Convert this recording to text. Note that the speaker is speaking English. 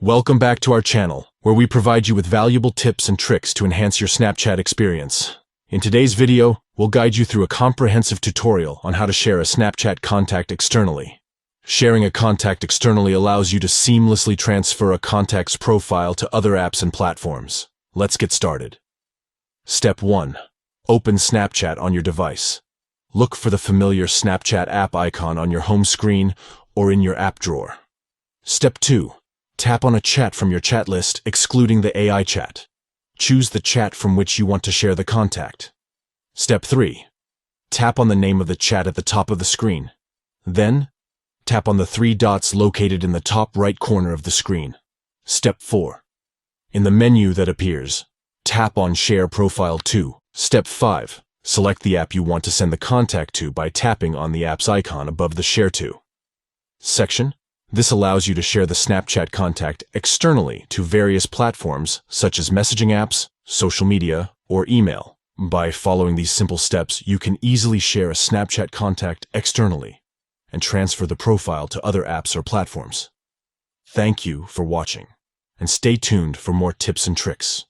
Welcome back to our channel, where we provide you with valuable tips and tricks to enhance your Snapchat experience. In today's video, we'll guide you through a comprehensive tutorial on how to share a Snapchat contact externally. Sharing a contact externally allows you to seamlessly transfer a contact's profile to other apps and platforms. Let's get started. Step 1. Open Snapchat on your device. Look for the familiar Snapchat app icon on your home screen or in your app drawer. Step 2. Tap on a chat from your chat list, excluding the AI chat. Choose the chat from which you want to share the contact. Step 3. Tap on the name of the chat at the top of the screen. Then, tap on the 3 dots located in the top right corner of the screen. Step 4. In the menu that appears, tap on Share Profile To. Step 5. Select the app you want to send the contact to by tapping on the app's icon above the Share To section. This allows you to share the Snapchat contact externally to various platforms such as messaging apps, social media, or email. By following these simple steps, you can easily share a Snapchat contact externally and transfer the profile to other apps or platforms. Thank you for watching, and stay tuned for more tips and tricks.